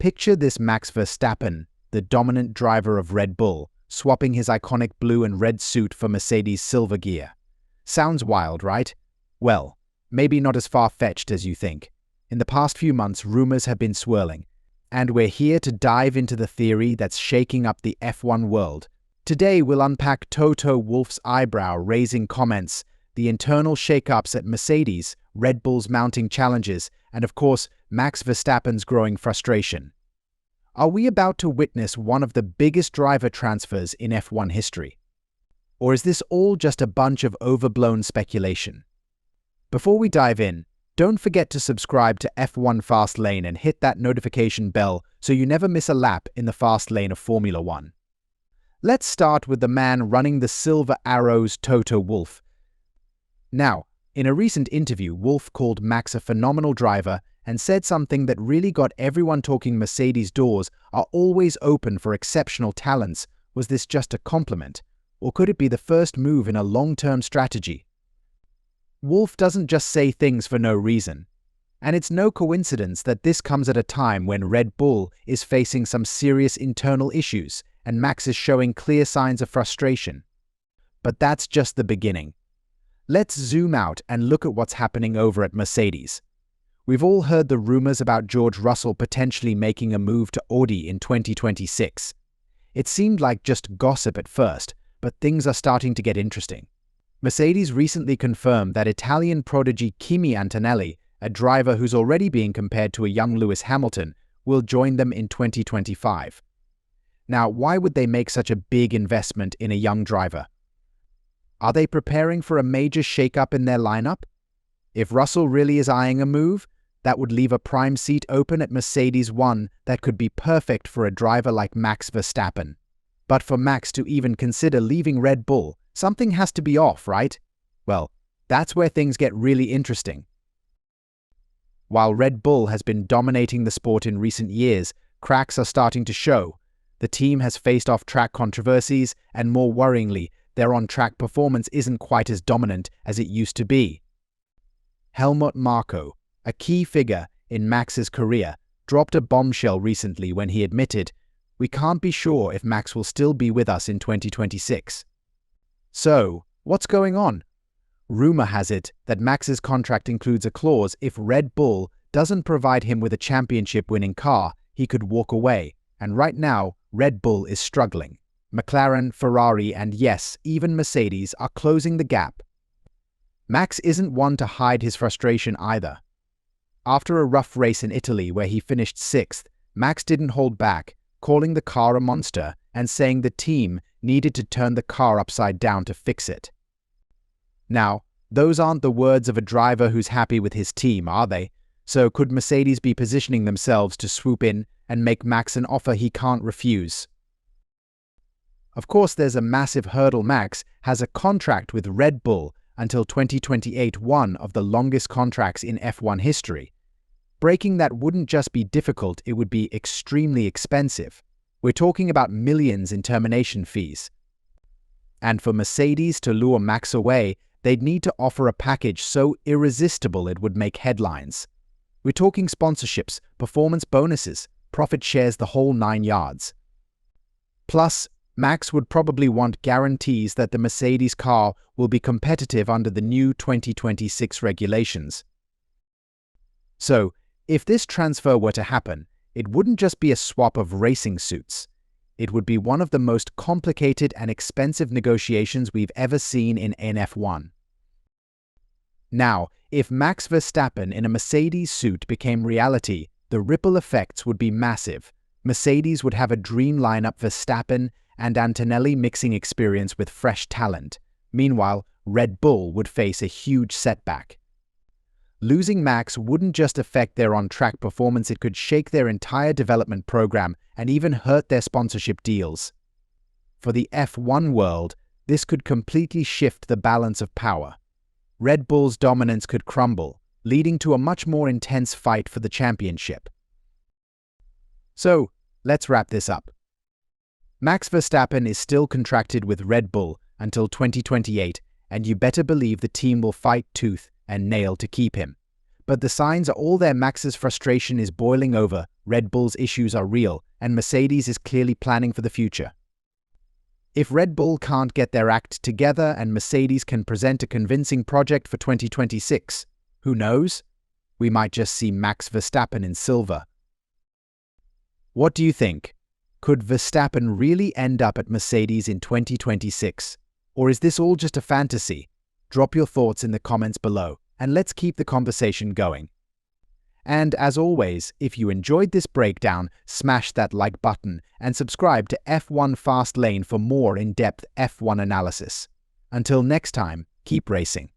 Picture this: Max Verstappen, the dominant driver of Red Bull, swapping his iconic blue and red suit for Mercedes' silver gear. Sounds wild, right? Well, maybe not as far-fetched as you think. In the past few months, rumors have been swirling, and we're here to dive into the theory that's shaking up the F1 world. Today, we'll unpack Toto Wolff's eyebrow-raising comments, the internal shakeups at Mercedes, Red Bull's mounting challenges, and of course, Max Verstappen's growing frustration. Are we about to witness one of the biggest driver transfers in F1 history? Or is this all just a bunch of overblown speculation? Before we dive in, don't forget to subscribe to F1 Fast Lane and hit that notification bell so you never miss a lap in the fast lane of Formula One. Let's start with the man running the Silver Arrows, Toto Wolff. Now, in a recent interview, Wolff called Max a phenomenal driver and said something that really got everyone talking. Mercedes' doors are always open for exceptional talents. Was this just a compliment? Or could it be the first move in a long-term strategy? Wolff doesn't just say things for no reason. And it's no coincidence that this comes at a time when Red Bull is facing some serious internal issues and Max is showing clear signs of frustration. But that's just the beginning. Let's zoom out and look at what's happening over at Mercedes. We've all heard the rumors about George Russell potentially making a move to Audi in 2026. It seemed like just gossip at first, but things are starting to get interesting. Mercedes recently confirmed that Italian prodigy Kimi Antonelli, a driver who's already being compared to a young Lewis Hamilton, will join them in 2025. Now, why would they make such a big investment in a young driver? Are they preparing for a major shakeup in their lineup? If Russell really is eyeing a move, that would leave a prime seat open at Mercedes, one that could be perfect for a driver like Max Verstappen. But for Max to even consider leaving Red Bull, something has to be off, right? Well, that's where things get really interesting. While Red Bull has been dominating the sport in recent years, cracks are starting to show. The team has faced off-track controversies, and more worryingly, their on-track performance isn't quite as dominant as it used to be. Helmut Marko, a key figure in Max's career, dropped a bombshell recently when he admitted, "We can't be sure if Max will still be with us in 2026. So, what's going on? Rumor has it that Max's contract includes a clause: if Red Bull doesn't provide him with a championship-winning car, he could walk away, and right now, Red Bull is struggling. McLaren, Ferrari, and yes, even Mercedes are closing the gap. Max isn't one to hide his frustration either. After a rough race in Italy where he finished 6th, Max didn't hold back, calling the car a monster and saying the team needed to turn the car upside down to fix it. Now, those aren't the words of a driver who's happy with his team, are they? So could Mercedes be positioning themselves to swoop in and make Max an offer he can't refuse? Of course, there's a massive hurdle. Max has a contract with Red Bull until 2028, one of the longest contracts in F1 history. Breaking that wouldn't just be difficult, it would be extremely expensive. We're talking about millions in termination fees. And for Mercedes to lure Max away, they'd need to offer a package so irresistible it would make headlines. We're talking sponsorships, performance bonuses, profit shares, the whole 9 yards. Plus, Max would probably want guarantees that the Mercedes car will be competitive under the new 2026 regulations. So, if this transfer were to happen, it wouldn't just be a swap of racing suits. It would be one of the most complicated and expensive negotiations we've ever seen in F1. Now, if Max Verstappen in a Mercedes suit became reality, the ripple effects would be massive. Mercedes would have a dream lineup: Verstappen and Antonelli mixing experience with fresh talent. Meanwhile, Red Bull would face a huge setback. Losing Max wouldn't just affect their on-track performance, it could shake their entire development program and even hurt their sponsorship deals. For the F1 world, this could completely shift the balance of power. Red Bull's dominance could crumble, leading to a much more intense fight for the championship. So, let's wrap this up. Max Verstappen is still contracted with Red Bull until 2028, and you better believe the team will fight tooth and nail to keep him. But the signs are all there. Max's frustration is boiling over, Red Bull's issues are real, and Mercedes is clearly planning for the future. If Red Bull can't get their act together and Mercedes can present a convincing project for 2026, who knows? We might just see Max Verstappen in silver. What do you think? Could Verstappen really end up at Mercedes in 2026? Or is this all just a fantasy? Drop your thoughts in the comments below, and let's keep the conversation going. And as always, if you enjoyed this breakdown, smash that like button and subscribe to F1 Fast Lane for more in-depth F1 analysis. Until next time, keep racing.